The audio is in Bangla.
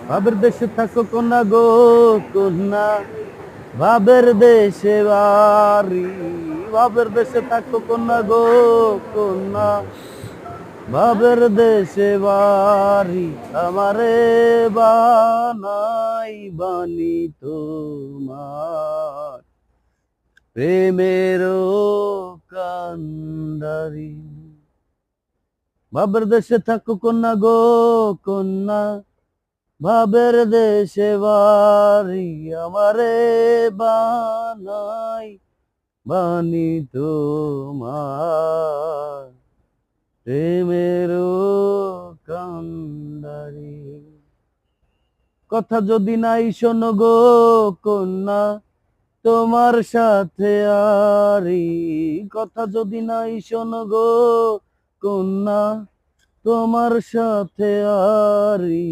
ভাবের দেশে থাকো কন্যা গো কন্যা, ভাবের দেশে বাড়ি। ভাবের দেশে থাকো কন্যা গো কন্যা, ভাবের দেশে বাড়ি। আমারে বানাই বানি তোমার প্রেমেরও কান্ডারি। ভাবের দেশে থাকো কন্যা গো কন্যা, ভাবের দেশে বাড়ি। আমারে বানাই বানি তোমার প্রেমেরও কান্ডারি। কথা যদি নাই শোনো গো কন্যা, তোমার সাথে আরি। কথা যদি নাই শোনো গো কন্যা, তোমার সাথে আরি।